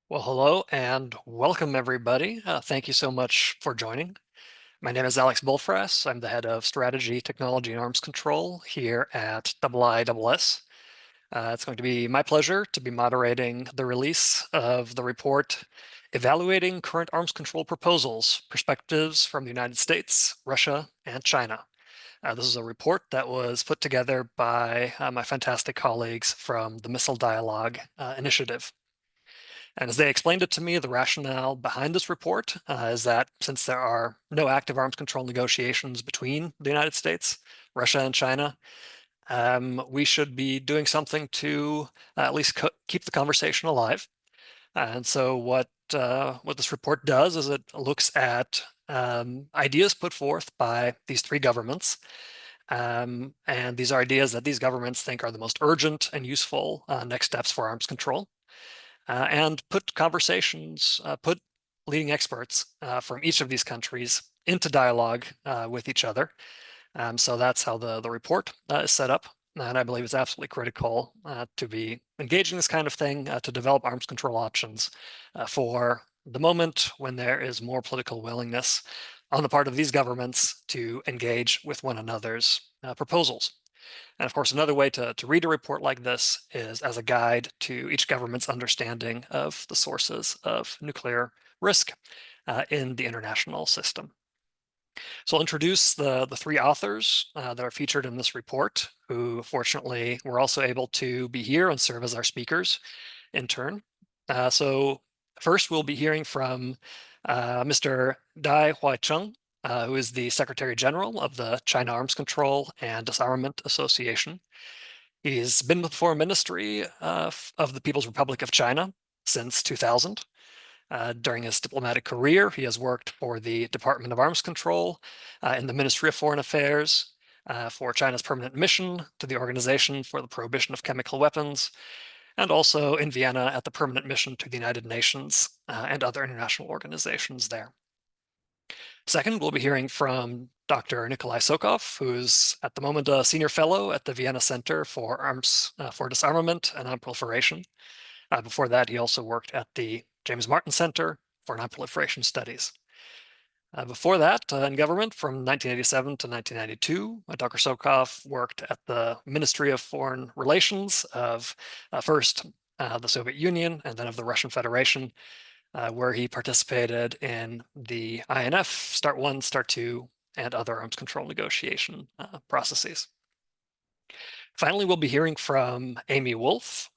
Well, hello and welcome, everybody. Thank you so much for joining. My name is Alex Bolfras. I'm the head of Strategy, Technology, and Arms Control here at IISS. It's going to be my pleasure to be moderating the release of the report Evaluating Current Arms Control Proposals, Perspectives from the United States, Russia, and China. This is a report that was put together by my fantastic colleagues from the Missile Dialogue Initiative. And as they explained it to me, the rationale behind this report is that since there are no active arms control negotiations between the United States, Russia, and China, we should be doing something to at least keep the conversation alive. And so what this report does is it looks at ideas put forth by these three governments. And these are ideas that these governments think are the most urgent and useful next steps for arms control. And put leading experts from each of these countries into dialogue with each other. So that's how the report is set up. And I believe it's absolutely critical to be engaging this kind of thing to develop arms control options for the moment when there is more political willingness on the part of these governments to engage with one another's proposals. And of course, another way to read a report like this is as a guide to each government's understanding of the sources of nuclear risk in the international system. So I'll introduce the three authors that are featured in this report, who fortunately were also able to be here and serve as our speakers in turn. So first, we'll be hearing from Mr. Dai Huaicheng, who is the Secretary General of the China Arms Control and Disarmament Association. He's been with the Foreign Ministry of the People's Republic of China since 2000. During his diplomatic career, he has worked for the Department of Arms Control in the Ministry of Foreign Affairs, for China's permanent mission to the Organization for the Prohibition of Chemical Weapons, and also in Vienna at the permanent mission to the United Nations and other international organizations there. Second, we'll be hearing from Dr. Nikolai Sokov, who's at the moment a senior fellow at the Vienna Center for Arms for Disarmament and Non-Proliferation. Before that, he also worked at the James Martin Center for Non-Proliferation Studies. Before that, in government from 1987 to 1992, Dr. Sokov worked at the Ministry of Foreign Relations of first the Soviet Union and then of the Russian Federation, where he participated in the INF, Start 1, Start 2, and other arms control negotiation processes. Finally, we'll be hearing from Amy Wolf.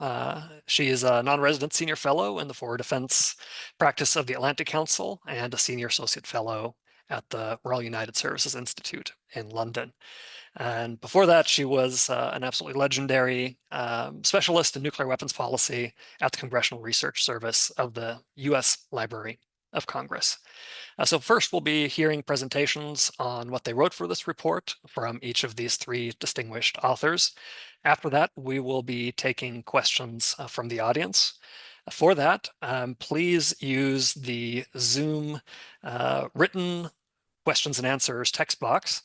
She is a non-resident senior fellow in the Forward Defense Practice of the Atlantic Council and a senior associate fellow at the Royal United Services Institute in London. And before that, she was an absolutely legendary specialist in nuclear weapons policy at the Congressional Research Service of the U.S. Library of Congress. So first, we'll be hearing presentations on what they wrote for this report from each of these three distinguished authors. After that, we will be taking questions from the audience. For that, please use the Zoom written questions and answers text box,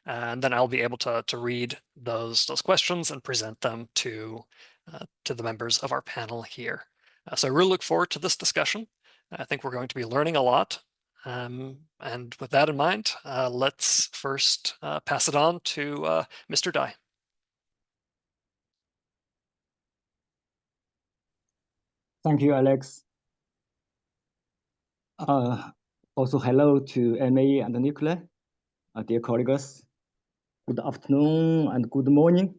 and then I'll be able to read those questions and present them to the members of our panel here. So I really look forward to this discussion. I think we're going to be learning a lot. And with that in mind, let's first pass it on to Mr. Dai. Thank you, Alex. Also, hello to Amy and Nicola, dear colleagues. Good afternoon and good morning.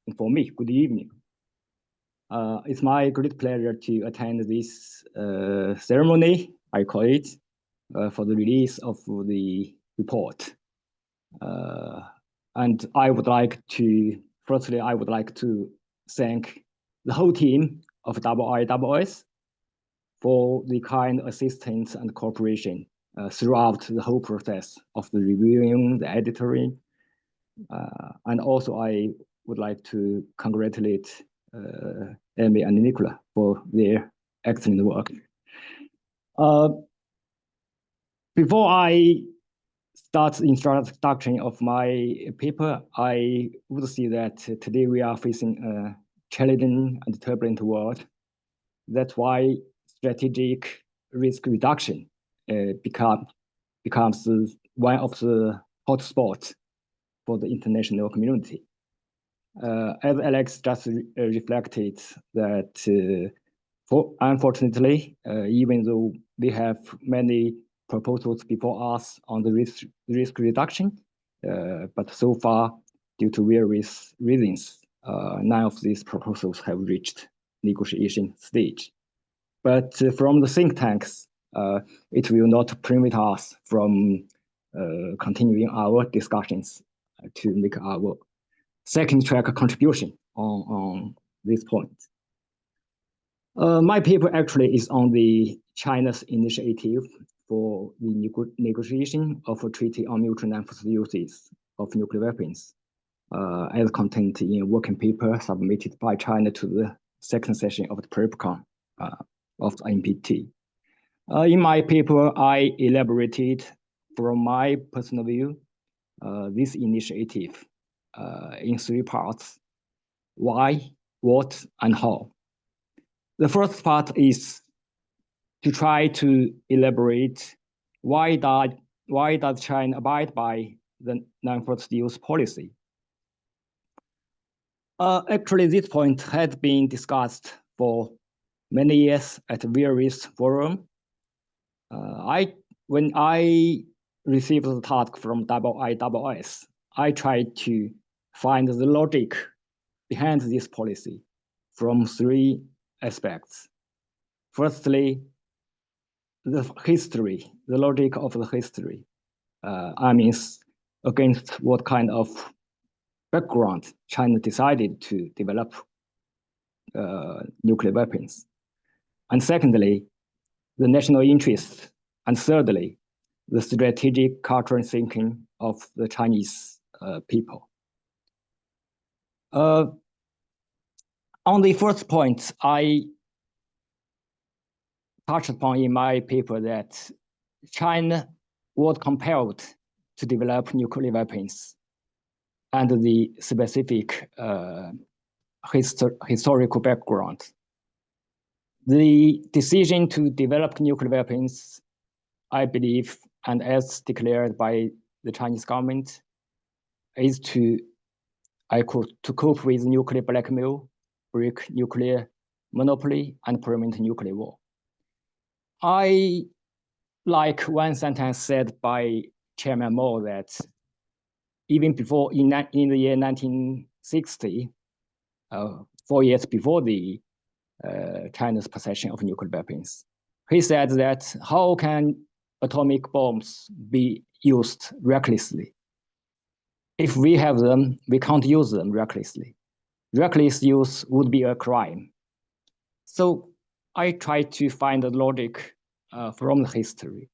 And for me, good evening. It's my great pleasure to attend this ceremony, I call it, for the release of the report. And I would like to, firstly, I would like to thank the whole team of IISS for the kind assistance and cooperation throughout the whole process of the reviewing, the editing. And also I would like to congratulate Amy and Nicola for their excellent work. Before I start the introduction of my paper, I would say that today we are facing a challenging and turbulent world. That's why strategic risk reduction becomes one of the hotspots for the international community. As Alex just reflected, that unfortunately, even though we have many proposals before us on the risk reduction, but so far, due to various reasons, none of these proposals have reached negotiation stage. But from the think tanks, it will not prevent us from continuing our discussions to make our second track contribution on this point. My paper actually is on the China's initiative for the negotiation of a treaty on mutual non-force uses of nuclear weapons, as contained in a working paper submitted by China to the second session of the PrepCon of the NPT. In my paper, I elaborated from my personal view this initiative in three parts: why, what, and how. The first part is to try to elaborate why does China abide by the non-force use policy. Actually, this point has been discussed for many years at various forums. When I received the task from IISS, I tried to find the logic behind this policy from three aspects. Firstly, the history, the logic of the history. I mean, against what kind of background China decided to develop nuclear weapons. And secondly, the national interest. And thirdly, the strategic cultural thinking of the Chinese people. On the first point, I touched upon in my paper that China was compelled to develop nuclear weapons and the specific historical background. The decision to develop nuclear weapons, I believe, and as declared by the Chinese government, is to cope with nuclear blackmail, break nuclear monopoly, and prevent nuclear war. I like one sentence said by Chairman Mao that even before in the year 1960, 4 years before the China's possession of nuclear weapons, he said that how can atomic bombs be used recklessly? If we have them, we can't use them recklessly. Reckless use would be a crime. So I try to find the logic from the history.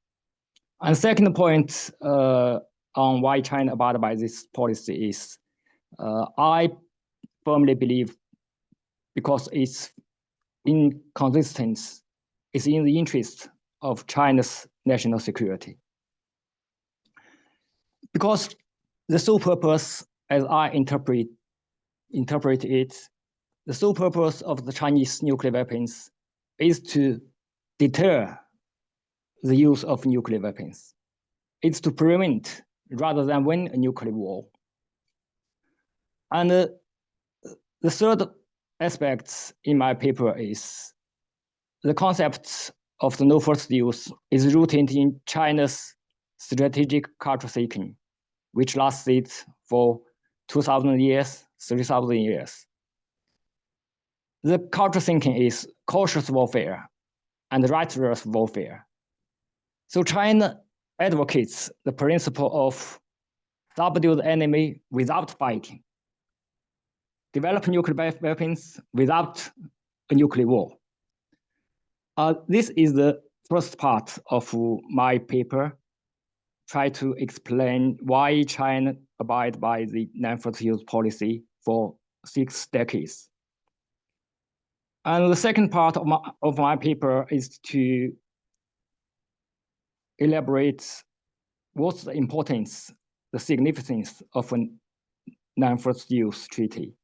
And second point on why China abided by this policy is, I firmly believe because it's inconsistent, it's in the interest of China's national security. Because the sole purpose, as I interpret it, the sole purpose of the Chinese nuclear weapons is to deter the use of nuclear weapons. It's to prevent rather than win a nuclear war. And the third aspect in my paper is the concept of the no first use is rooted in China's strategic culture thinking, which lasted for 2,000 years, 3,000 years. The culture thinking is cautious warfare and righteous warfare. So China advocates the principle of subdue the enemy without fighting, develop nuclear weapons without a nuclear war. This is the first part of my paper, try to explain why China abide by the non-first use policy for 6 decades. And the second part of my paper is to elaborate what's the importance, the significance of a non-first use treaty.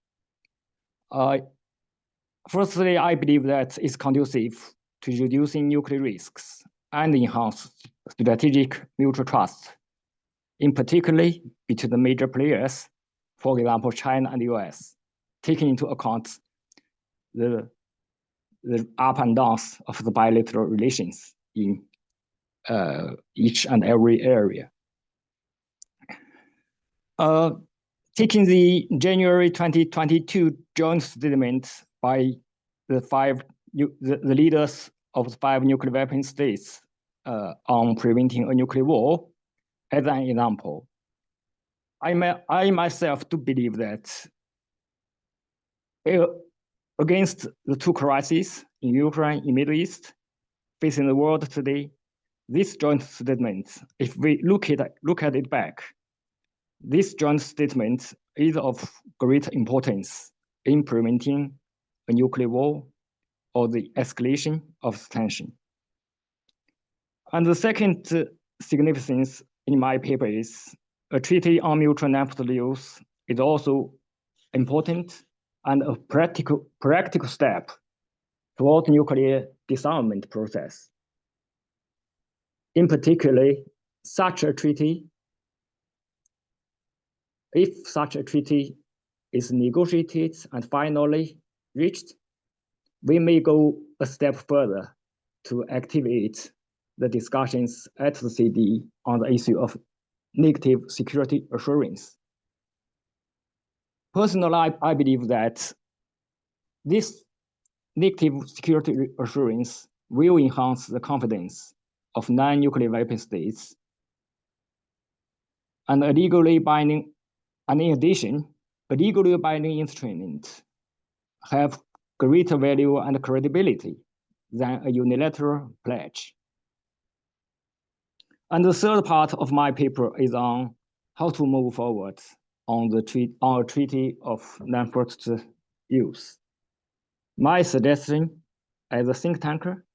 Firstly, I believe that it's conducive to reducing nuclear risks and enhance strategic mutual trust, in particular between the major players, for example, China and the US, taking into account the up and downs of the bilateral relations in each and every area. Taking the January 2022 joint statement by the leaders of the 5 nuclear weapon states on preventing a nuclear war as an example, I myself do believe that against the two crises in Ukraine and Middle East facing the world today, this joint statement, if we look at it back, this joint statement is of great importance in preventing a nuclear war or the escalation of tension. And the second significance in my paper is a treaty on mutual non-fatal use is also important and a practical step toward nuclear disarmament process. In particular, if such a treaty is negotiated and finally reached, we may go a step further to activate the discussions at the CD on the issue of negative security assurance. Personally, I believe that this negative security assurance will enhance the confidence of non-nuclear weapon states, and in addition, a legally binding instrument have greater value and credibility than a unilateral pledge. And the third part of my paper is on how to move forward on a treaty of non-fatal use. My suggestion as a think tanker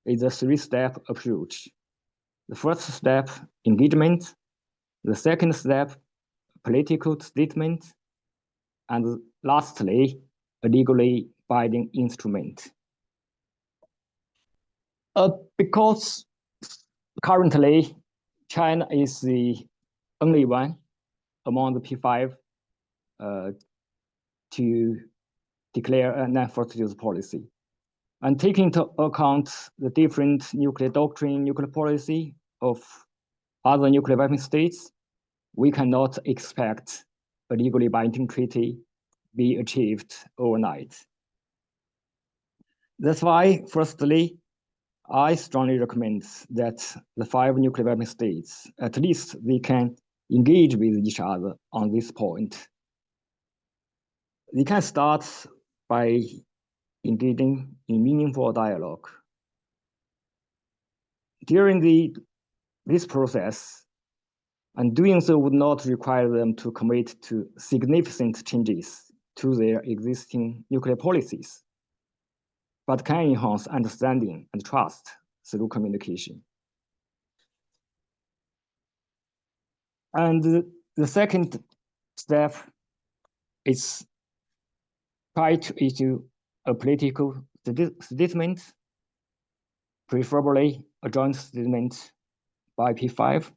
is a 3-step approach. The first step, engagement. The second step, political statement. And lastly, a legally binding instrument. Because currently, China is the only one among the P5 to declare a non-fatal use policy. And taking into account the different nuclear doctrine, nuclear policy of other nuclear weapon states, we cannot expect a legally binding treaty be achieved overnight. That's why, firstly, I strongly recommend that the 5 nuclear weapon states, at least they can engage with each other on this point. They can start by engaging in meaningful dialogue. During this process, and doing so would not require them to commit to significant changes to their existing nuclear policies, but can enhance understanding and trust through communication. And the second step is try to issue a political statement, preferably a joint statement by P5.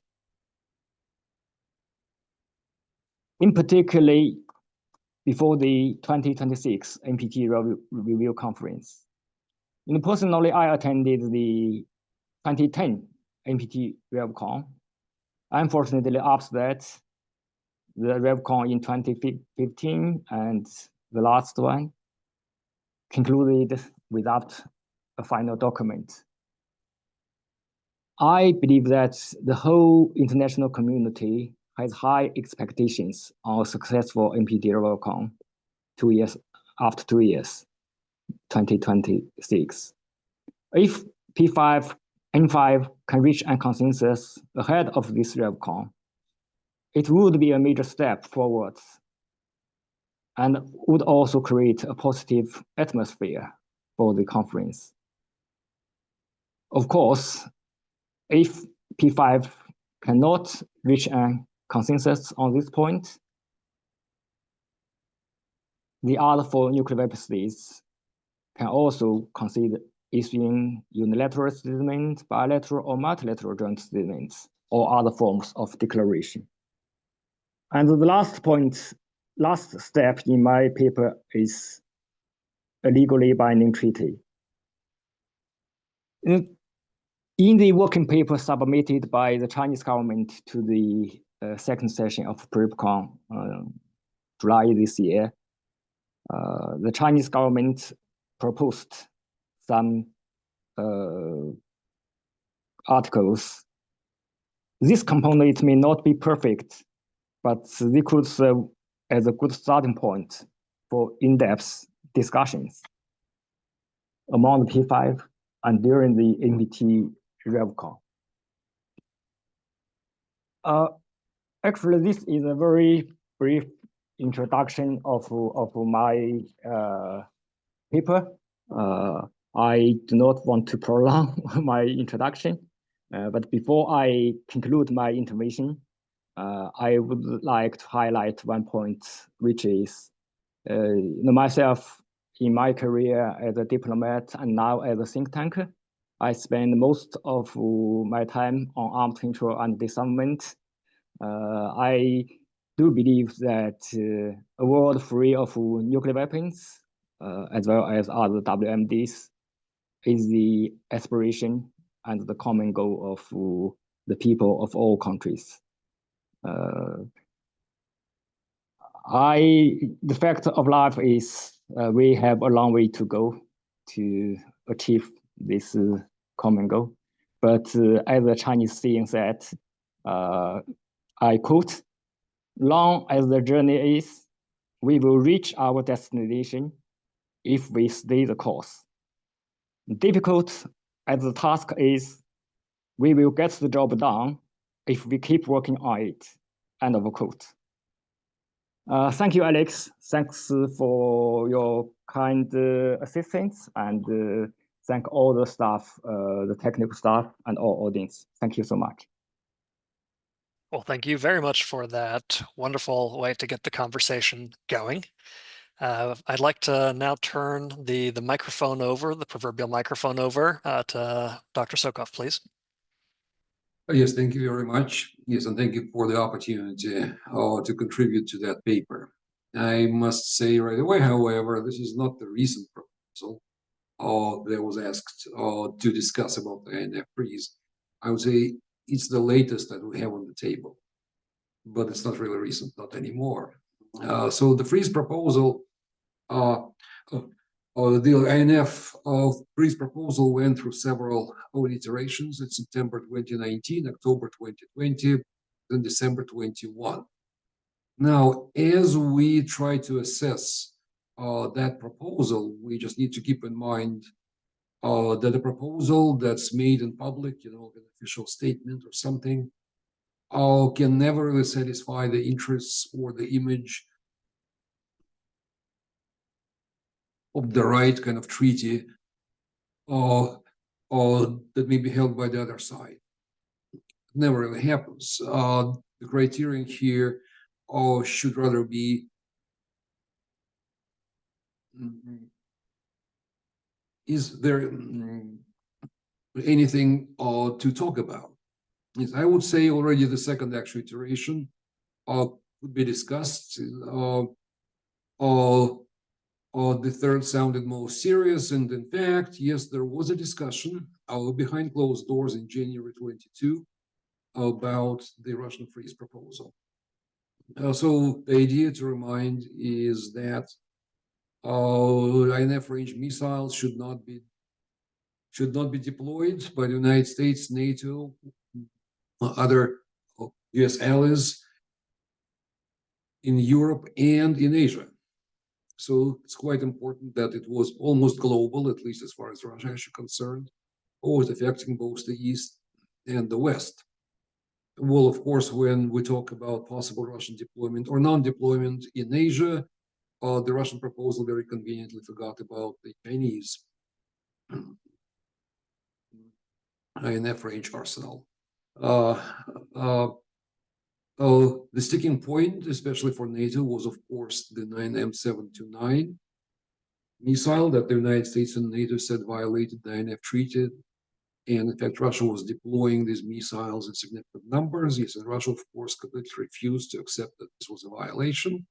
In particular, before the 2026 NPT review conference. And personally, I attended the 2010 NPT RevCon. Unfortunately, after that, the RevCon in 2015 and the last one concluded without a final document. I believe that the whole international community has high expectations on a successful NPT RevCon 2 years after 2 years, 2026. If P5 N5 can reach a consensus ahead of this RevCon, it would be a major step forward and would also create a positive atmosphere for the conference. Of course, if P5 cannot reach a consensus on this point, the other 4 nuclear weapon states can also consider issuing unilateral statements, bilateral or multilateral joint statements, or other forms of declaration. And the last step in my paper is a legally binding treaty. In the working paper submitted by the Chinese government to the second session of PRIPCON July this year, the Chinese government proposed some articles. This component may not be perfect, but they could serve as a good starting point for in-depth discussions among the P5 and during the NPT RevCon. Actually, this is a very brief introduction of my paper. I do not want to prolong my introduction, but before I conclude my intervention, I would like to highlight one point, which is myself in my career as a diplomat and now as a think tanker, I spend most of my time on arms control and disarmament. I do believe that a world free of nuclear weapons, as well as other WMDs, is the aspiration and the common goal of the people of all countries. The fact of life is we have a long way to go to achieve this common goal. But as the Chinese saying said, I quote, "Long as the journey is, we will reach our destination if we stay the course. Difficult as the task is, we will get the job done if we keep working on it." End of quote. Thank you, Alex. Thanks for your kind assistance, and thank all the staff, the technical staff, and all audience. Thank you so much. Well, thank you very much for that wonderful way to get the conversation going. I'd like to now turn the microphone over, the proverbial microphone over to Dr. Sokov, please. Yes, thank you very much. Yes, and thank you for the opportunity to contribute to that paper. I must say right away, however, this is not the recent proposal that was asked to discuss about the INF freeze. I would say it's the latest that we have on the table, but it's not really recent, not anymore. So the freeze proposal, the INF freeze proposal went through several iterations in September 2019, October 2020, then December 21. Now, as we try to assess that proposal, we just need to keep in mind that a proposal that's made in public, an official statement or something, can never really satisfy the interests or the image of the right kind of treaty that may be held by the other side. It never really happens. The criterion here should rather be is there anything to talk about? Yes, I would say already the second actual iteration could be discussed. The third sounded more serious, and in fact, yes, there was a discussion behind closed doors in January 22 about the Russian freeze proposal. So the idea to remind is that INF range missiles should not be deployed by the United States, NATO, other US allies in Europe and in Asia. So it's quite important that it was almost global, at least as far as Russia is concerned, always affecting both the East and the West. Well, of course, when we talk about possible Russian deployment or non-deployment in Asia, the Russian proposal very conveniently forgot about the Chinese INF range arsenal. The sticking point, especially for NATO, was, of course, the 9M729. missile that the United States and NATO said violated the INF treaty. And in fact, Russia was deploying these missiles in significant numbers. Yes, and Russia, of course, completely refused to accept that this was a violation.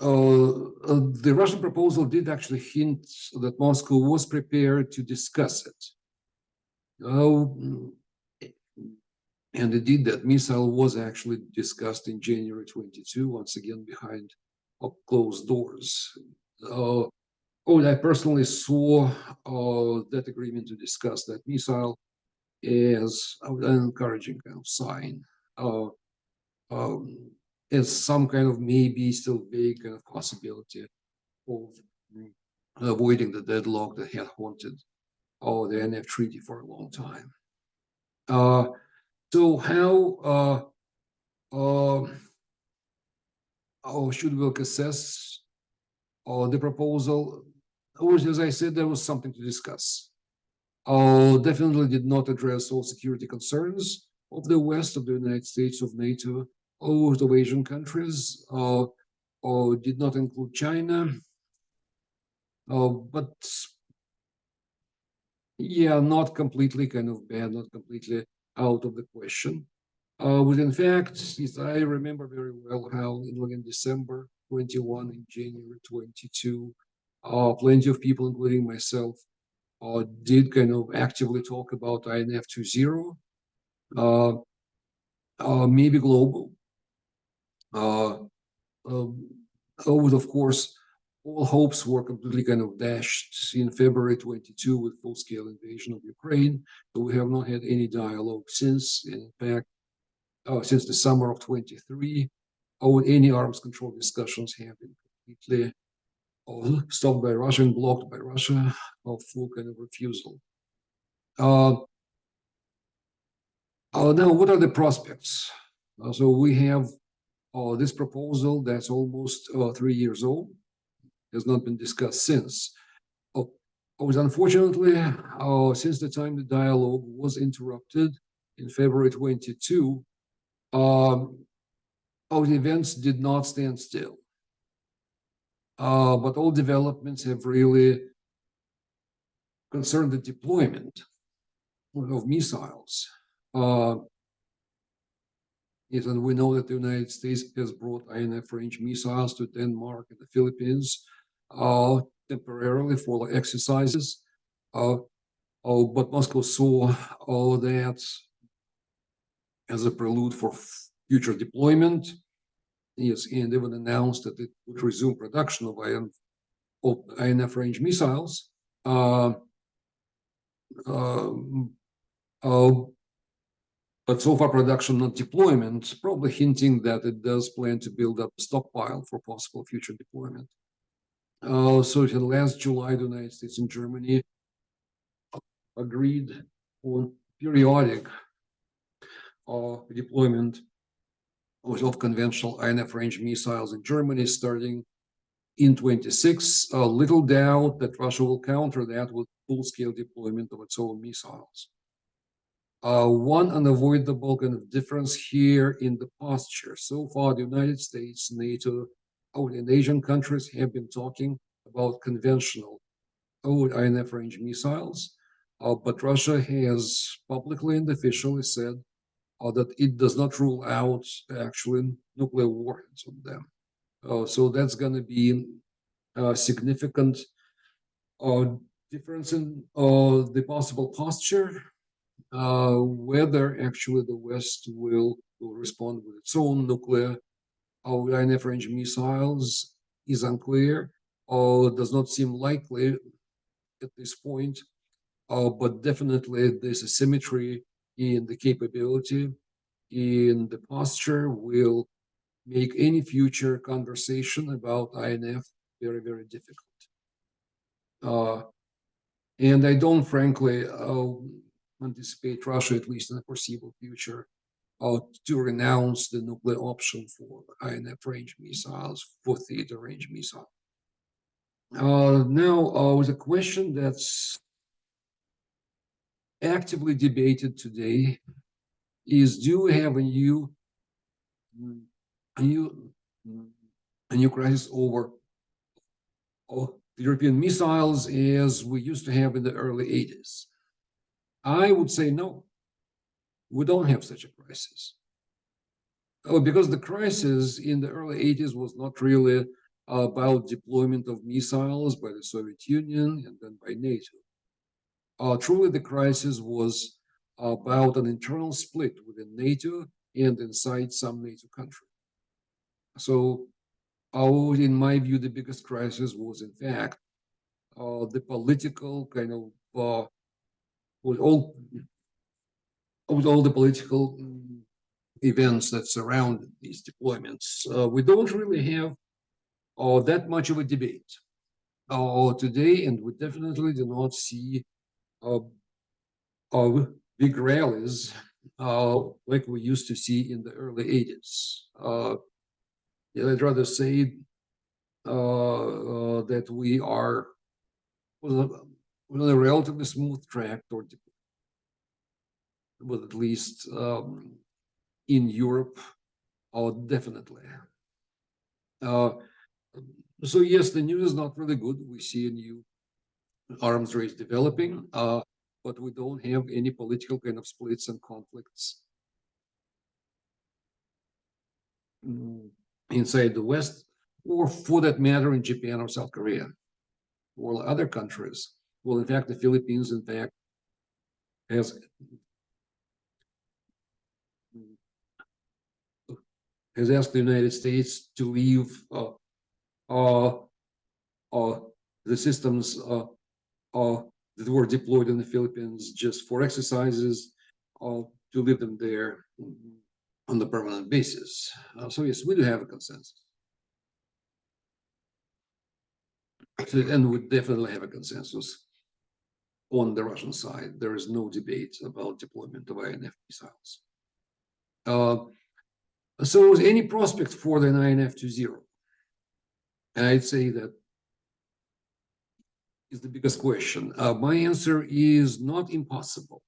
The Russian proposal did actually hint that Moscow was prepared to discuss it. And indeed, that missile was actually discussed in January 22, once again behind closed doors. I personally saw that agreement to discuss that missile as an encouraging kind of sign, as some kind of maybe still vague kind of possibility of avoiding the deadlock that had haunted the INF treaty for a long time. So how should we assess the proposal? As I said, there was something to discuss. Definitely did not address all security concerns of the West, of the United States, of NATO, or of Asian countries, or did not include China. But yeah, not completely kind of bad, not completely out of the question. In fact, I remember very well how in December 21 and January 22, plenty of people, including myself, did kind of actively talk about INF 2.0, maybe global. With, of course, all hopes were completely kind of dashed in February 22 with full-scale invasion of Ukraine. So we have not had any dialogue since. In fact, since the summer of 23, any arms control discussions have been completely stopped by Russia and blocked by Russia, of full kind of refusal. Now, what are the prospects? So we have this proposal that's almost 3 years old, has not been discussed since. Unfortunately, since the time the dialogue was interrupted in February 22, the events did not stand still. But all developments have really concerned the deployment of missiles. Yes, and we know that the United States has brought INF range missiles to Denmark and the Philippines temporarily for exercises. But Moscow saw that as a prelude for future deployment. Yes, and even announced that it would resume production of INF range missiles. But so far production, not deployment, probably hinting that it does plan to build up a stockpile for possible future deployment. So in last July, the United States and Germany agreed on periodic deployment of conventional INF range missiles in Germany starting in 26. Little doubt that Russia will counter that with full-scale deployment of its own missiles. One unavoidable kind of difference here in the posture. So far, the United States, NATO, and Asian countries have been talking about conventional INF range missiles, but Russia has publicly and officially said that it does not rule out actually nuclear warheads on them. So that's going to be a significant difference in the possible posture. Whether actually the West will respond with its own nuclear INF range missiles is unclear, or does not seem likely at this point. But definitely there's a symmetry in the capability, in the posture, will make any future conversation about INF very, very difficult. And I don't, frankly, anticipate Russia, at least in the foreseeable future, to renounce the nuclear option for INF range missiles, for theater range missiles. Now, with a question that's actively debated today is, do we have a new a new crisis over the European missiles as we used to have in the early 80s? I would say no. We don't have such a crisis. Because the crisis in the early 80s was not really about deployment of missiles by the Soviet Union and then by NATO. Truly, the crisis was about an internal split within NATO and inside some NATO country. So, in my view, the biggest crisis was, in fact, the political kind of with all the political events that surround these deployments. We don't really have that much of a debate today, and we definitely do not see big rallies like we used to see in the early 80s. I'd rather say that we are on a relatively smooth track toward, but at least in Europe, definitely. So yes, the news is not really good. We see a new arms race developing, but we don't have any political kind of splits and conflicts inside the West, or for that matter, in Japan or South Korea, or other countries. Well, in fact, the Philippines, in fact, has asked the United States to leave the systems that were deployed in the Philippines just for exercises, to leave them there on the permanent basis. So yes, we do have a consensus. And we definitely have a consensus on the Russian side. There is no debate about deployment of INF missiles. So is any prospect for the INF-20? And I'd say that is the biggest question. My answer is not impossible.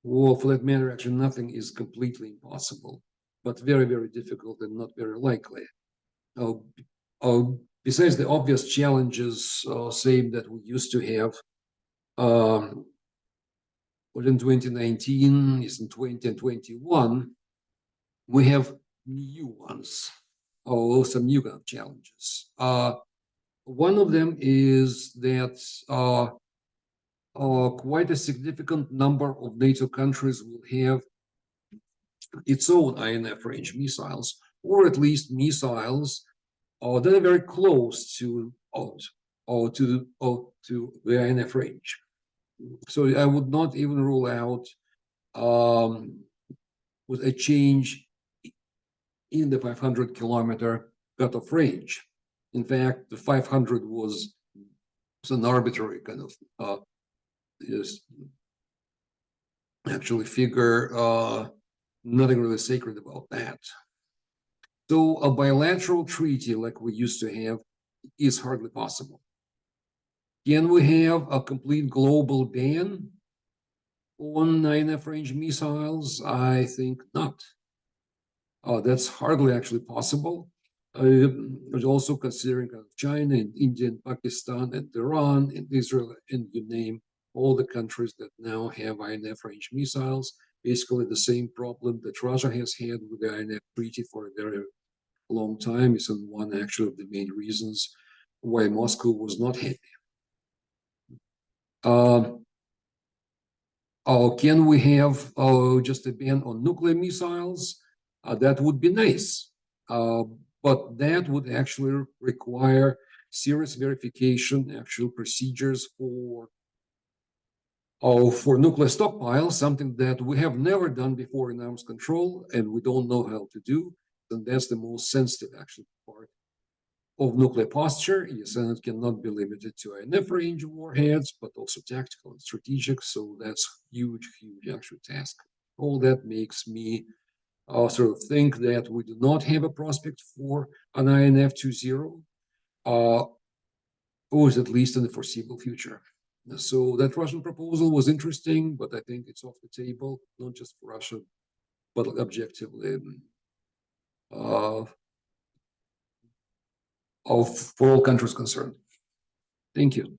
Or for that matter, actually nothing is completely impossible, but very, very difficult and not very likely. Besides the obvious challenges, same that we used to have in 2019, is in 2021, we have new ones, or some new kind of challenges. One of them is that quite a significant number of NATO countries will have its own INF range missiles, or at least missiles that are very close to the INF range. So I would not even rule out with a change in the 500-kilometer cutoff range. In fact, the 500 was an arbitrary kind of actually figure, nothing really sacred about that. So a bilateral treaty like we used to have is hardly possible. Can we have a complete global ban on INF range missiles? I think not. That's hardly actually possible. But also considering China and India and Pakistan and Iran and Israel and you name all the countries that now have INF range missiles, basically the same problem that Russia has had with the INF treaty for a very long time is one actually of the main reasons why Moscow was not happy. Can we have just a ban on nuclear missiles? That would be nice. But that would actually require serious verification, actual procedures for nuclear stockpiles, something that we have never done before in arms control, and we don't know how to do. And that's the most sensitive actual part of nuclear posture. Yes, and it cannot be limited to INF range warheads, but also tactical and strategic. So that's huge, huge actual task. All that makes me sort of think that we do not have a prospect for an INF-20, or at least in the foreseeable future. So that Russian proposal was interesting, but I think it's off the table, not just for Russia, but objectively. for all countries concerned. Thank you.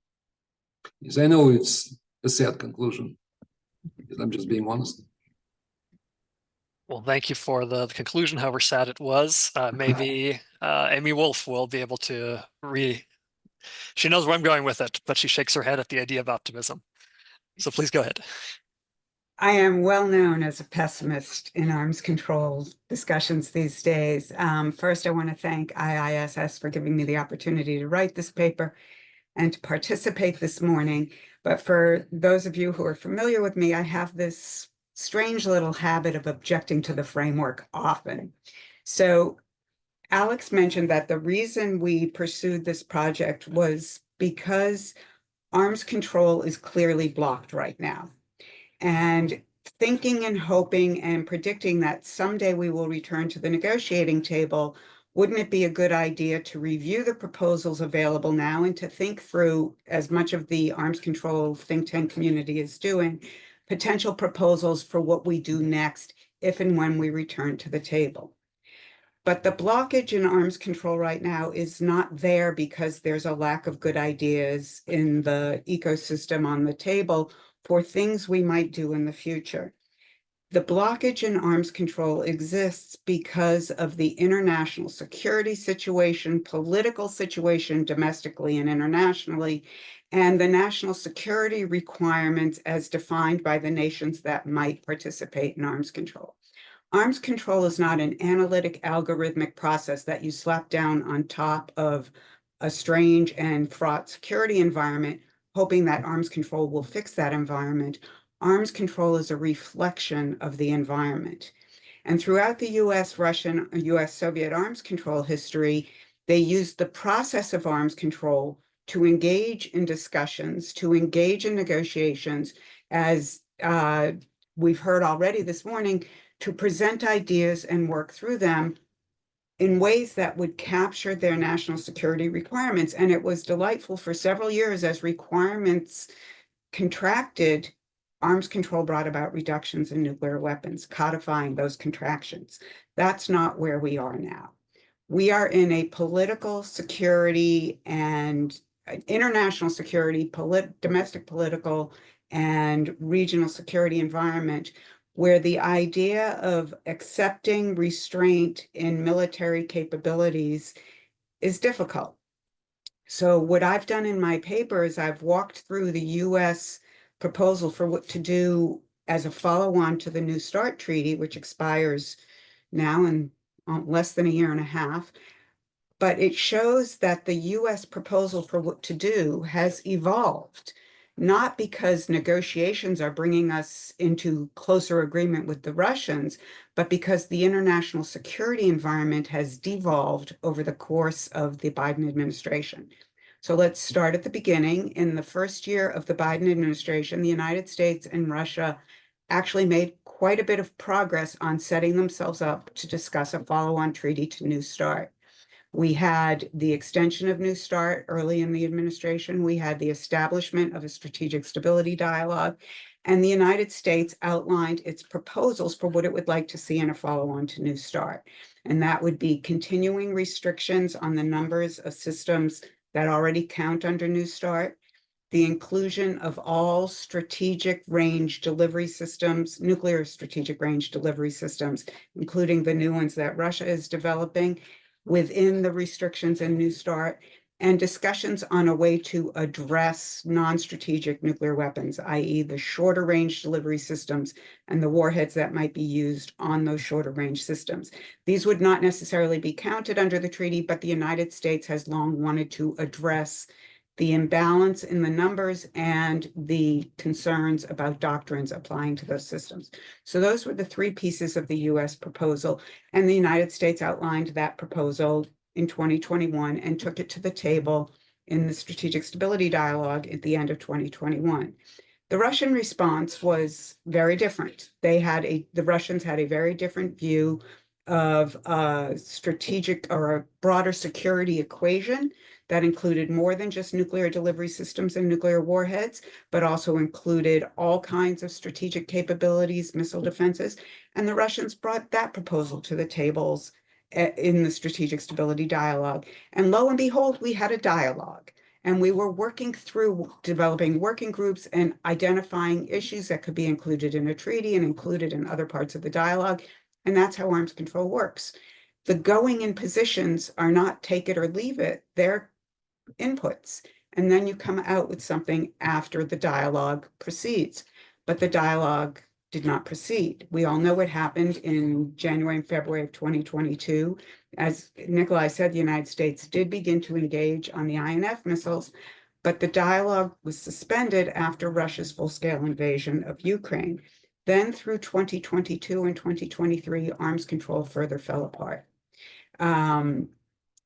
Yes, I know it's a sad conclusion, because I'm just being honest. Well, thank you for the conclusion, however sad it was. Maybe Amy Wolf will be able to she knows where I'm going with it, but she shakes her head at the idea of optimism. So please go ahead. I am well known as a pessimist in arms control discussions these days. First, I want to thank IISS for giving me the opportunity to write this paper and to participate this morning. But for those of you who are familiar with me, I have this strange little habit of objecting to the framework often. So Alex mentioned that the reason we pursued this project was because arms control is clearly blocked right now. And thinking and hoping and predicting that someday we will return to the negotiating table, wouldn't it be a good idea to review the proposals available now and to think through, as much of the arms control think tank community is doing, potential proposals for what we do next if and when we return to the table? But the blockage in arms control right now is not there because there's a lack of good ideas in the ecosystem on the table for things we might do in the future. The blockage in arms control exists because of the international security situation, political situation domestically and internationally, and the national security requirements as defined by the nations that might participate in arms control. Arms control is not an analytic algorithmic process that you slap down on top of a strange and fraught security environment, hoping that arms control will fix that environment. Arms control is a reflection of the environment. And throughout the US, Russian, US, Soviet arms control history, they used the process of arms control to engage in discussions, to engage in negotiations, as we've heard already this morning, to present ideas and work through them in ways that would capture their national security requirements. And it was delightful for several years as requirements contracted. Arms control brought about reductions in nuclear weapons, codifying those contractions. That's not where we are now. We are in a political security and international security, domestic political and regional security environment where the idea of accepting restraint in military capabilities is difficult. So what I've done in my paper is I've walked through the US proposal for what to do as a follow-on to the New START treaty, which expires now in less than a year and a half. But it shows that the US proposal for what to do has evolved, not because negotiations are bringing us into closer agreement with the Russians, but because the international security environment has devolved over the course of the Biden administration. So let's start at the beginning. In the first year of the Biden administration, the United States and Russia actually made quite a bit of progress on setting themselves up to discuss a follow-on treaty to New START. We had the extension of New START early in the administration. We had the establishment of a strategic stability dialogue, and the United States outlined its proposals for what it would like to see in a follow-on to New START. And that would be continuing restrictions on the numbers of systems that already count under New START, the inclusion of all strategic range delivery systems, nuclear strategic range delivery systems, including the new ones that Russia is developing, within the restrictions in New START, and discussions on a way to address non-strategic nuclear weapons, i.e. the shorter range delivery systems and the warheads that might be used on those shorter range systems. These would not necessarily be counted under the treaty, but the United States has long wanted to address the imbalance in the numbers and the concerns about doctrines applying to those systems. So those were the three pieces of the US proposal, and the United States outlined that proposal in 2021 and took it to the table in the Strategic Stability Dialogue at the end of 2021. The Russian response was very different. The Russians had a very different view of a strategic or a broader security equation that included more than just nuclear delivery systems and nuclear warheads, but also included all kinds of strategic capabilities, missile defenses. And the Russians brought that proposal to the tables in the Strategic Stability Dialogue. And lo and behold, we had a dialogue. And we were working through developing working groups and identifying issues that could be included in a treaty and included in other parts of the dialogue. And that's how arms control works. The going in positions are not take it or leave it, they're inputs. And then you come out with something after the dialogue proceeds. But the dialogue did not proceed. We all know what happened in January and February of 2022. As Nikolai said, the United States did begin to engage on the INF missiles, but the dialogue was suspended after Russia's full-scale invasion of Ukraine. Then through 2022 and 2023, arms control further fell apart.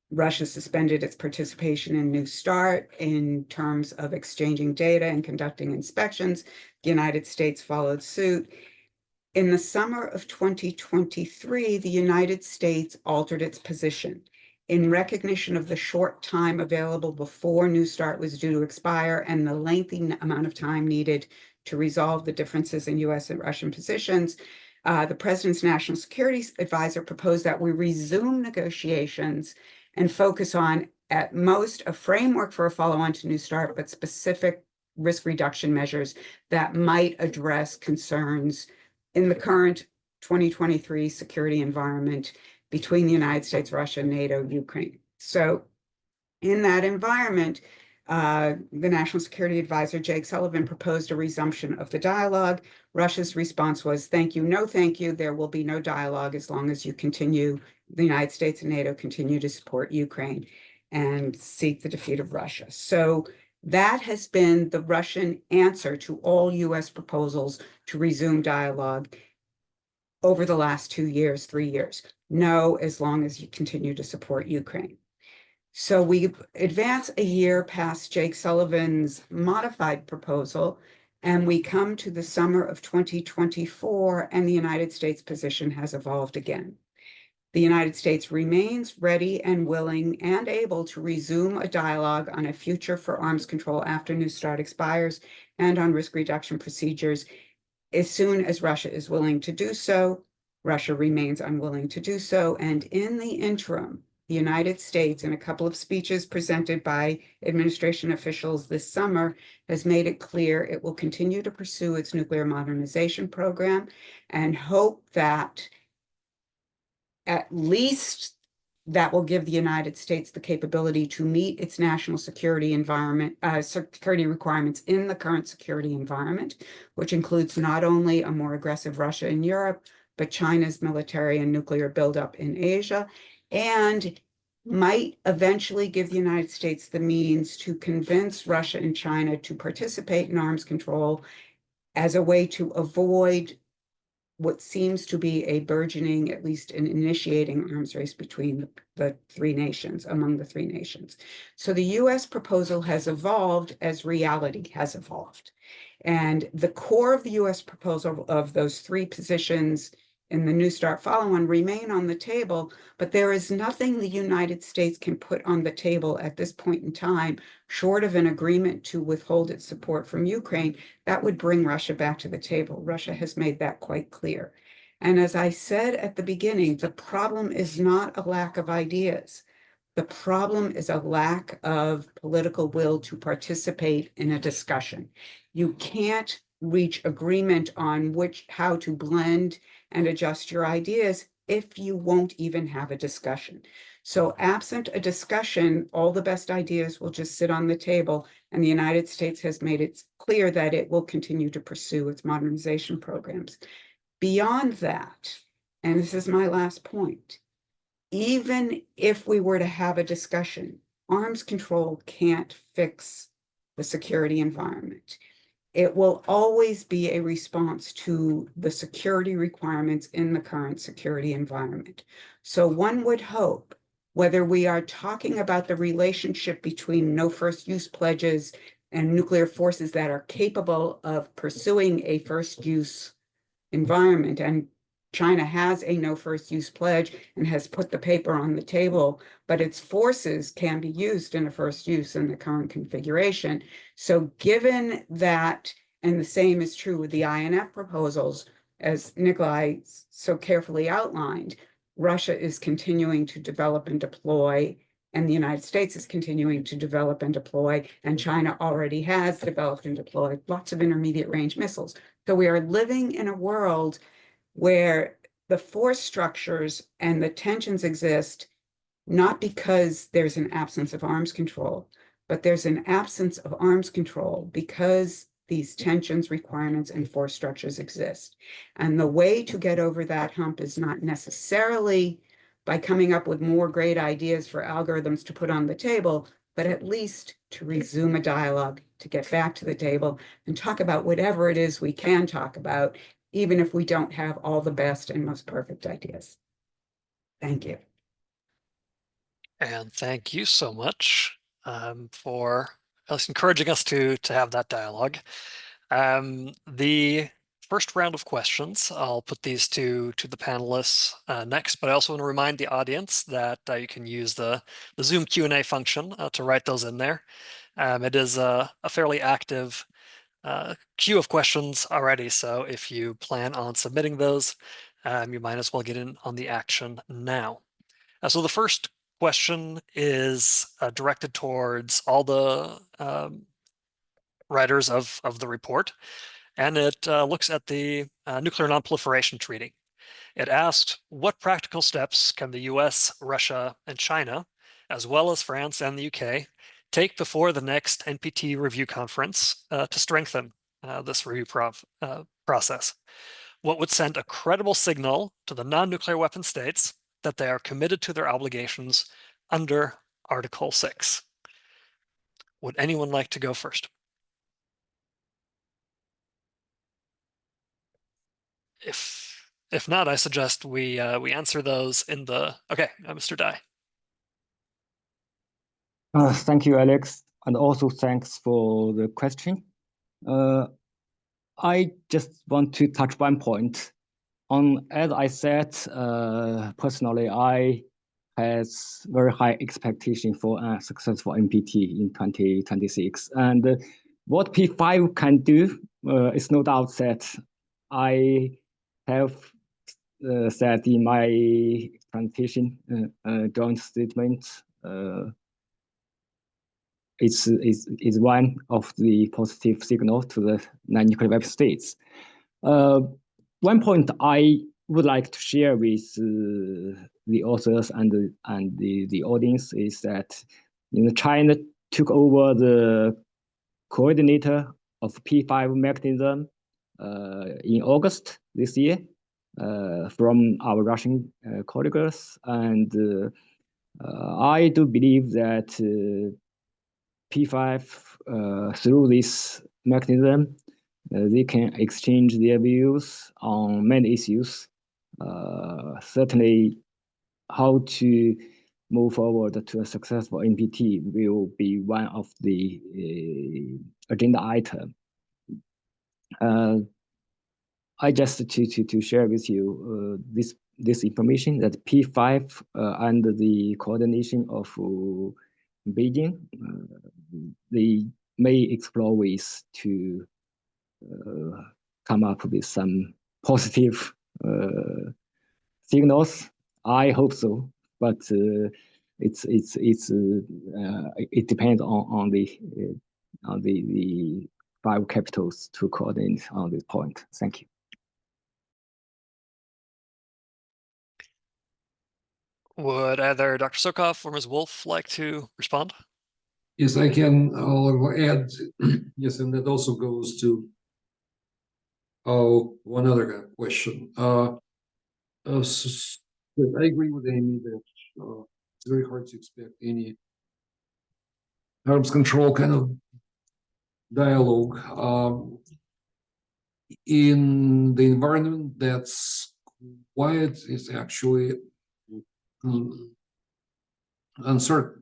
Russia suspended its participation in New START in terms of exchanging data and conducting inspections. The United States followed suit. In the summer of 2023, the United States altered its position. In recognition of the short time available before New START was due to expire and the lengthy amount of time needed to resolve the differences in US and Russian positions, the President's National Security Advisor proposed that we resume negotiations and focus on, at most, a framework for a follow-on to New START, but specific risk reduction measures that might address concerns in the current 2023 security environment between the United States, Russia, NATO, Ukraine. So in that environment, the National Security Advisor, Jake Sullivan, proposed a resumption of the dialogue. Russia's response was, thank you, no thank you. There will be no dialogue as long as you continue, the United States and NATO continue to support Ukraine and seek the defeat of Russia. So that has been the Russian answer to all US proposals to resume dialogue over the last 2 years, 3 years. No, as long as you continue to support Ukraine. So we advance a year past Jake Sullivan's modified proposal, and we come to the summer of 2024, and the United States position has evolved again. The United States remains ready and willing and able to resume a dialogue on a future for arms control after New START expires and on risk reduction procedures as soon as Russia is willing to do so. Russia remains unwilling to do so. And in the interim, the United States, in a couple of speeches presented by administration officials this summer, has made it clear it will continue to pursue its nuclear modernization program and hope that at least that will give the United States the capability to meet its national security security requirements in the current security environment, which includes not only a more aggressive Russia in Europe, but China's military and nuclear buildup in Asia, and might eventually give the United States the means to convince Russia and China to participate in arms control as a way to avoid what seems to be a burgeoning, at least an initiating arms race between the three nations, among the three nations. So the US proposal has evolved as reality has evolved. And the core of the US proposal of those three positions in the New START follow-on remain on the table, but there is nothing the United States can put on the table at this point in time, short of an agreement to withhold its support from Ukraine, that would bring Russia back to the table. Russia has made that quite clear. And as I said at the beginning, the problem is not a lack of ideas. The problem is a lack of political will to participate in a discussion. You can't reach agreement on how to blend and adjust your ideas if you won't even have a discussion. So absent a discussion, all the best ideas will just sit on the table, and the United States has made it clear that it will continue to pursue its modernization programs. Beyond that, and this is my last point, even if we were to have a discussion, arms control can't fix the security environment. It will always be a response to the security requirements in the current security environment. So one would hope, whether we are talking about the relationship between no first use pledges and nuclear forces that are capable of pursuing a first use environment, and China has a no first use pledge and has put the paper on the table, but its forces can be used in a first use in the current configuration. So given that, and the same is true with the INF proposals, as Nikolai so carefully outlined, Russia is continuing to develop and deploy, and the United States is continuing to develop and deploy, and China already has developed and deployed lots of intermediate range missiles. So we are living in a world where the force structures and the tensions exist not because there's an absence of arms control, but there's an absence of arms control because these tensions, requirements, and force structures exist. And the way to get over that hump is not necessarily by coming up with more great ideas for algorithms to put on the table, but at least to resume a dialogue, to get back to the table and talk about whatever it is we can talk about, even if we don't have all the best and most perfect ideas. Thank you. And thank you so much for encouraging us to have that dialogue. The first round of questions, I'll put these to the panelists next, but I also want to remind the audience that you can use the Zoom Q&A function to write those in there. It is a fairly active queue of questions already, so if you plan on submitting those, you might as well get in on the action now. So the first question is directed towards all the writers of the report, and it looks at the Nuclear Non-Proliferation Treaty. It asked, what practical steps can the US, Russia, and China, as well as France and the UK, take before the next NPT review conference to strengthen this review process? What would send a credible signal to the non-nuclear weapon states that they are committed to their obligations under Article 6? Would anyone like to go first? If not, I suggest we answer those in the, okay, Mr. Dai. Thank you, Alex, and also thanks for the question. I just want to touch one point. As I said, personally, I has very high expectation for a successful NPT in 2026. And what P5 can do is no doubt that I have said in my presentation joint statement. Is one of the positive signals to the non-nuclear weapon states. One point I would like to share with the authors and the audience is that China took over the coordinator of P5 mechanism in August this year from our Russian colleagues, and I do believe that P5 through this mechanism they can exchange their views on many issues. Certainly, how to move forward to a successful NPT will be one of the agenda item. I just to share with you this information that P5 under the coordination of Beijing, they may explore ways to come up with some positive signals. I hope so, but it depends on the five capitals to coordinate on this point. Thank you. Would either Dr. Sokov or Ms. Wolf like to respond? Yes, I can. I'll add. Yes, and that also goes to one other question. I agree with Amy that it's very hard to expect any arms control kind of dialogue in the environment that's quiet is actually uncertain.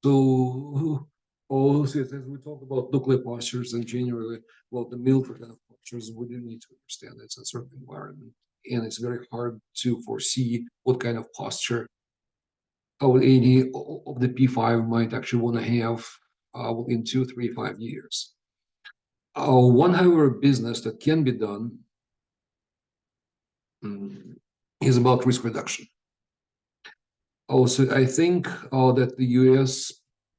So, as we talk about nuclear postures and generally about the military kind of postures, we do need to understand it's a certain environment, and it's very hard to foresee what kind of posture any of the P5 might actually want to have within 2, 3, 5 years. One, however, business that can be done is about risk reduction. Also, I think that the U.S.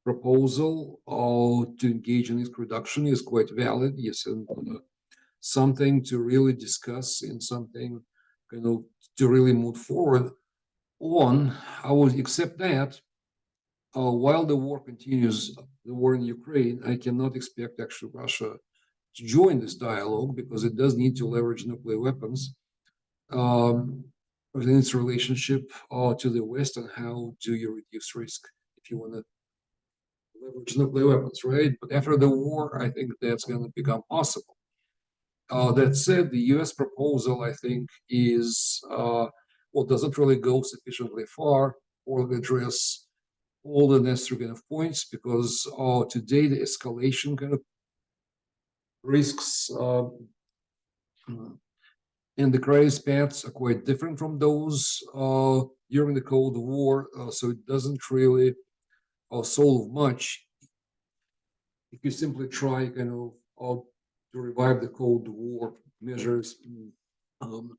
proposal to engage in risk reduction is quite valid. Yes, and something to really discuss and something to really move forward on. I would accept that. While the war continues, the war in Ukraine, I cannot expect actually Russia to join this dialogue because it does need to leverage nuclear weapons within its relationship to the West, and how do you reduce risk if you want to leverage nuclear weapons, right? But after the war, I think that's going to become possible. That said, the U.S. proposal, I think, is doesn't really go sufficiently far or address all the necessary kind of points, because today the escalation kind of risks and the crisis paths are quite different from those during the Cold War, so it doesn't really solve much if you simply try to revive the Cold War measures on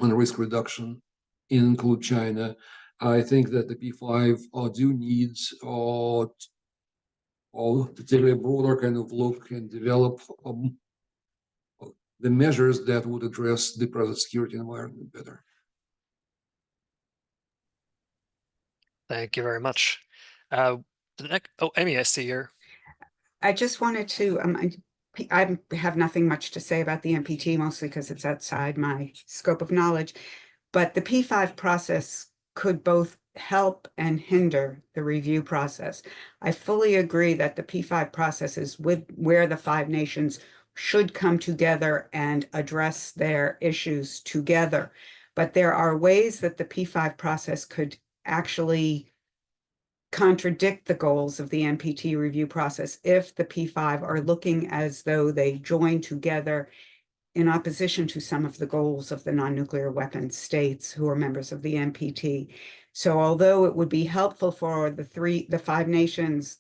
risk reduction, include China. I think that the P5 do need to take a broader kind of look and develop the measures that would address the present security environment better. Thank you very much. Amy, I see you're. I just wanted to, I have nothing much to say about the NPT, mostly because it's outside my scope of knowledge, but the P5 process could both help and hinder the review process. I fully agree that the P5 process is where the 5 nations should come together and address their issues together. But there are ways that the P5 process could actually contradict the goals of the NPT review process if the P5 are looking as though they join together in opposition to some of the goals of the non-nuclear weapons states who are members of the NPT. So although it would be helpful for the 5 nations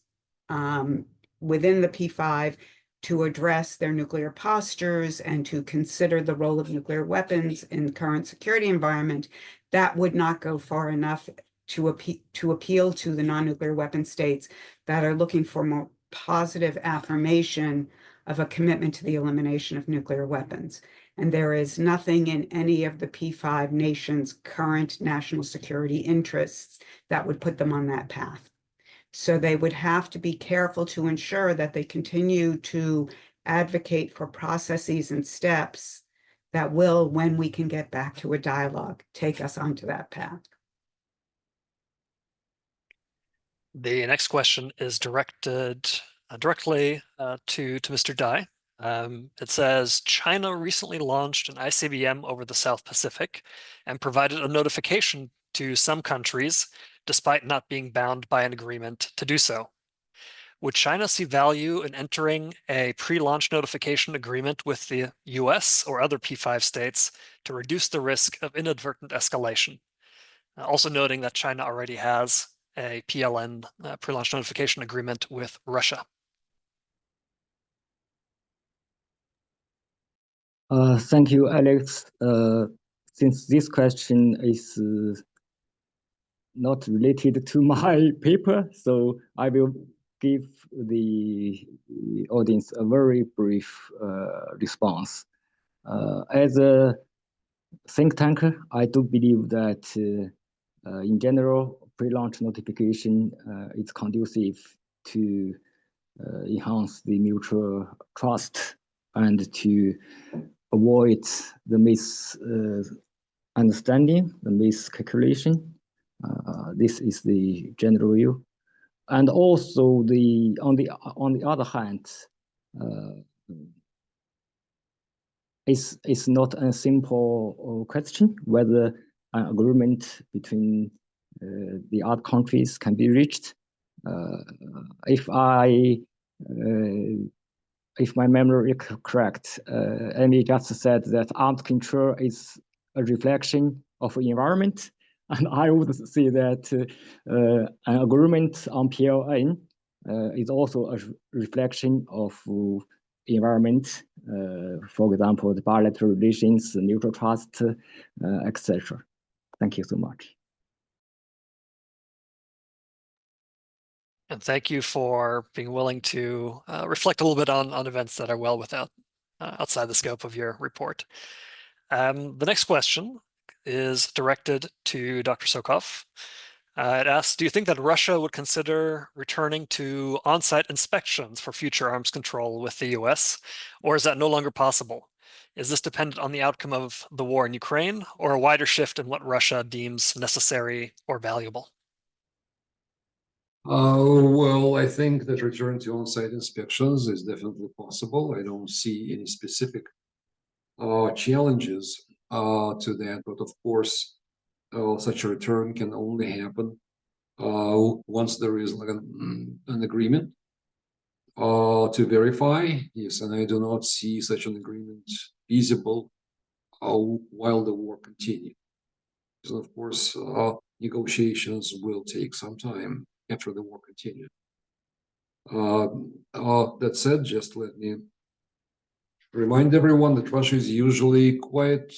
within the P5 to address their nuclear postures and to consider the role of nuclear weapons in the current security environment, that would not go far enough to appeal to the non-nuclear weapon states that are looking for more positive affirmation of a commitment to the elimination of nuclear weapons. And there is nothing in any of the P5 nations' current national security interests that would put them on that path. So they would have to be careful to ensure that they continue to advocate for processes and steps that will, when we can get back to a dialogue, take us onto that path. The next question is directed directly to Mr. Dai. It says, China recently launched an ICBM over the South Pacific and provided a notification to some countries, despite not being bound by an agreement to do so. Would China see value in entering a pre-launch notification agreement with the US or other P5 states to reduce the risk of inadvertent escalation? Also noting that China already has a PLN, pre-launch notification agreement with Russia. Thank you, Alex. Since this question is not related to my paper, so I will give the audience a very brief response. As a think tanker, I do believe that in general, pre-launch notification is conducive to enhance the mutual trust and to avoid the misunderstanding, the miscalculation. This is the general view. And also on the other hand, it's not a simple question whether an agreement between the other countries can be reached. If my memory is correct, Amy just said that arms control is a reflection of environment, and I would say that an agreement on PLN is also a reflection of environment, for example, the bilateral relations, the neutral trust, etc. Thank you so much. And thank you for being willing to reflect a little bit on events that are well without outside the scope of your report. The next question is directed to Dr. Sokov. It asks, do you think that Russia would consider returning to on-site inspections for future arms control with the US, or is that no longer possible? Is this dependent on the outcome of the war in Ukraine, or a wider shift in what Russia deems necessary or valuable? Well, I think that return to on-site inspections is definitely possible. I don't see any specific challenges to that, but of course, such a return can only happen once there is like an agreement to verify. Yes, and I do not see such an agreement feasible while the war continues. So of course, negotiations will take some time after the war continues. That said, just let me remind everyone that Russia is usually quite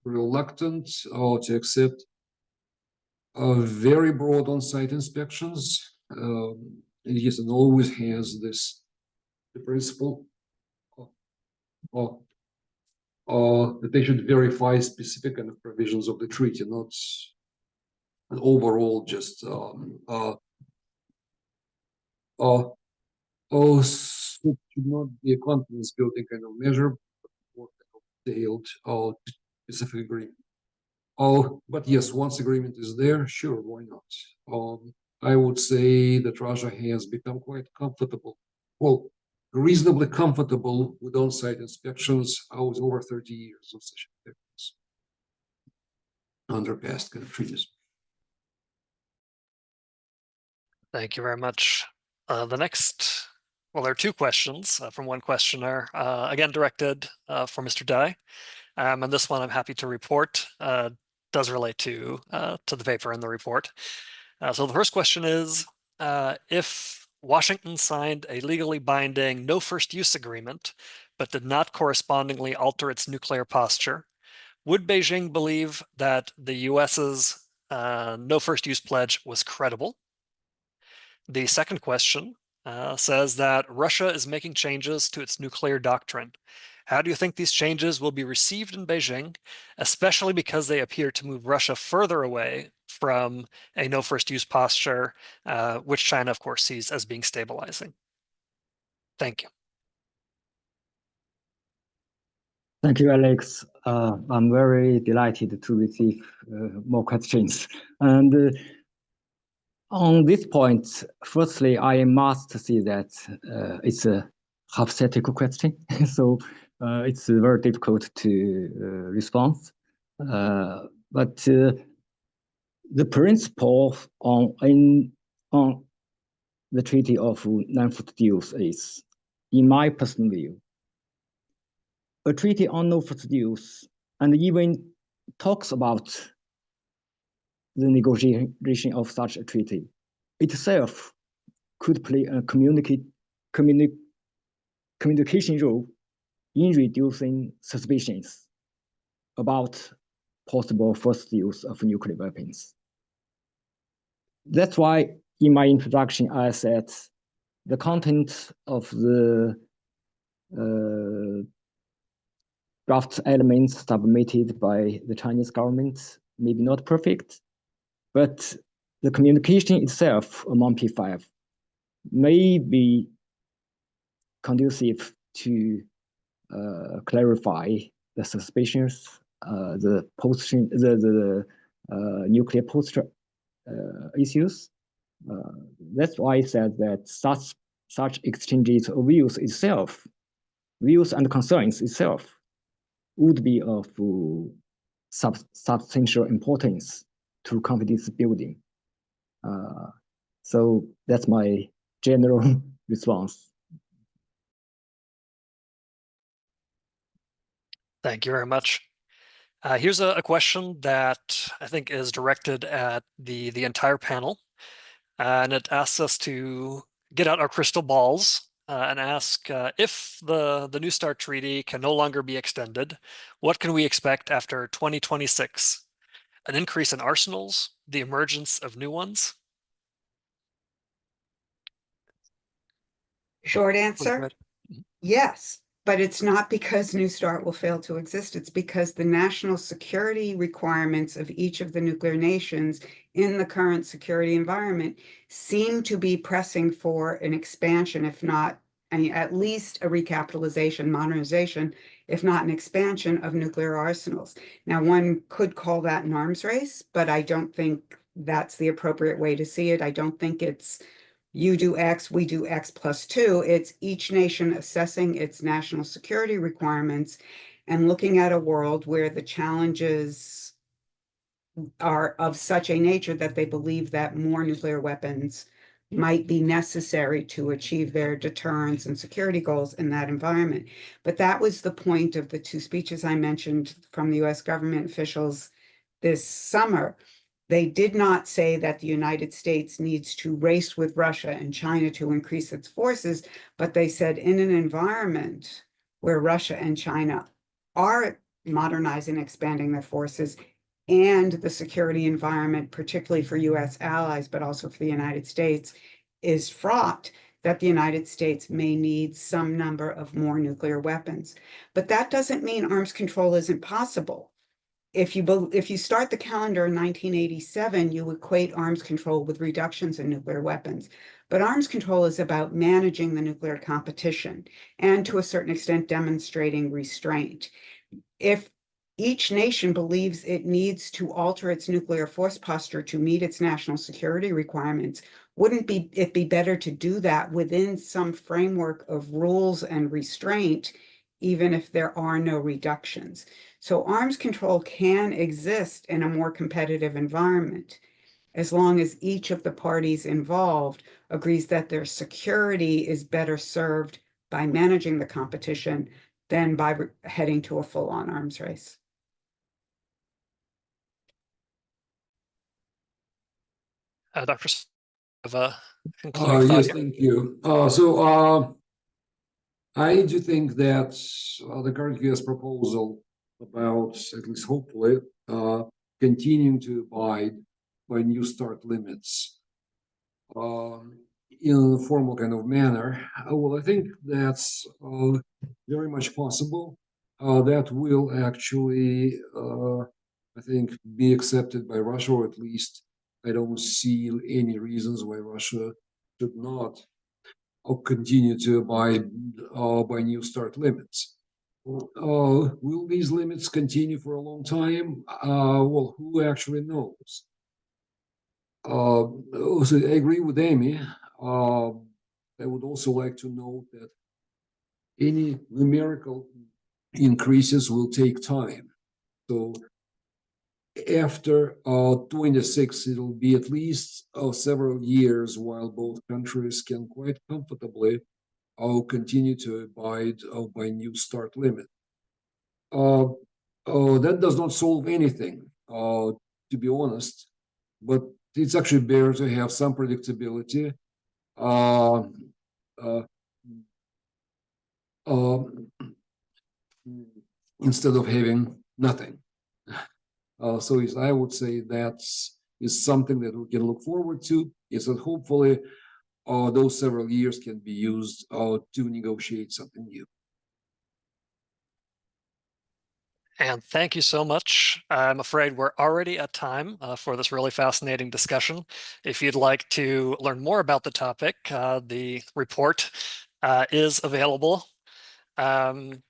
reluctant to accept very broad on-site inspections. Yes, and always has this the principle that they should verify specific kind of provisions of the treaty, not an overall just so it should not be a confidence building kind of measure, but more detailed specific agreement. But yes, once agreement is there, sure, why not? I would say that Russia has become quite comfortable, well, reasonably comfortable with on-site inspections with over 30 years of such inspections under past kind of treaties. Thank you very much. The next, well, there are two questions from one questioner, again directed for Mr. Dai. And this one I'm happy to report does relate to the paper and the report. So the first question is, if Washington signed a legally binding no first use agreement, but did not correspondingly alter its nuclear posture, would Beijing believe that the US's no first use pledge was credible? The second question says that Russia is making changes to its nuclear doctrine. How do you think these changes will be received in Beijing, especially because they appear to move Russia further away from a no first use posture, which China, of course, sees as being stabilizing? Thank you. Thank you, Alex. I'm very delighted to receive more questions. And on this point, firstly, I must say that it's a hypothetical question, so it's very difficult to respond. But the principle on the Treaty of Non-First Use is, in my personal view, a treaty on no first use, and even talks about the negotiation of such a treaty itself could play a communication role in reducing suspicions about possible first use of nuclear weapons. That's why in my introduction, I said the content of the draft elements submitted by the Chinese government may be not perfect, but the communication itself among P5 may be conducive to clarify the suspicions, the position, the nuclear posture issues. That's why I said that such exchanges of views and concerns itself, would be of substantial importance to confidence building. So that's my general response. Thank you very much. Here's a question that I think is directed at the entire panel. And it asks us to get out our crystal balls and ask if the New START treaty can no longer be extended, what can we expect after 2026? An increase in arsenals, the emergence of new ones? Short Please go answer, ahead. yes, but it's not because New START will fail to exist. It's because the national security requirements of each of the nuclear nations in the current security environment seem to be pressing for an expansion, if not, I mean, at least a recapitalization, modernization, if not an expansion of nuclear arsenals. Now, one could call that an arms race, but I don't think that's the appropriate way to see it. I don't think it's you do X, we do X plus 2. It's each nation assessing its national security requirements and looking at a world where the challenges are of such a nature that they believe that more nuclear weapons might be necessary to achieve their deterrence and security goals in that environment. But that was the point of the two speeches I mentioned from the US government officials this summer. They did not say that the United States needs to race with Russia and China to increase its forces, but they said in an environment where Russia and China are modernizing, expanding their forces, and the security environment, particularly for US allies, but also for the United States, is fraught, that the United States may need some number of more nuclear weapons. But that doesn't mean arms control isn't possible. If you start the calendar in 1987, you equate arms control with reductions in nuclear weapons. But arms control is about managing the nuclear competition and to a certain extent demonstrating restraint. If each nation believes it needs to alter its nuclear force posture to meet its national security requirements, wouldn't it be better to do that within some framework of rules and restraint, even if there are no reductions? So arms control can exist in a more competitive environment as long as each of the parties involved agrees that their security is better served by managing the competition than by heading to a full-on arms race. Dr. Have a concluding thought Yes, here. thank you. I do think that the current US proposal about, at least hopefully, continuing to abide by New START limits in a formal kind of manner. Well, I think that's very much possible. That will actually, I think, be accepted by Russia, or at least I don't see any reasons why Russia should not continue to abide by New START limits. Will these limits continue for a long time? Well, who actually knows? So I agree with Amy. I would also like to note that any numerical increases will take time. So after 26, it'll be at least several years while both countries can quite comfortably continue to abide by New START limit. That does not solve anything, to be honest, but it's actually better to have some predictability instead of having nothing. So I would say that's is something that we can look forward to, is that hopefully those several years can be used to negotiate something new. And thank you so much. I'm afraid we're already at time for this really fascinating discussion. If you'd like to learn more about the topic, the report is available to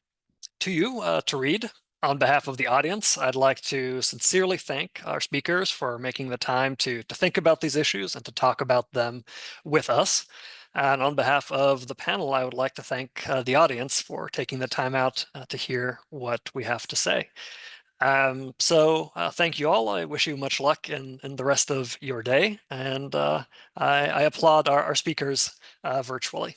you to read. On behalf of the audience, I'd like to sincerely thank our speakers for making the time to think about these issues and to talk about them with us. And on behalf of the panel, I would like to thank the audience for taking the time out to hear what we have to say. So thank you all. I wish you much luck in the rest of your day. And I applaud our speakers virtually.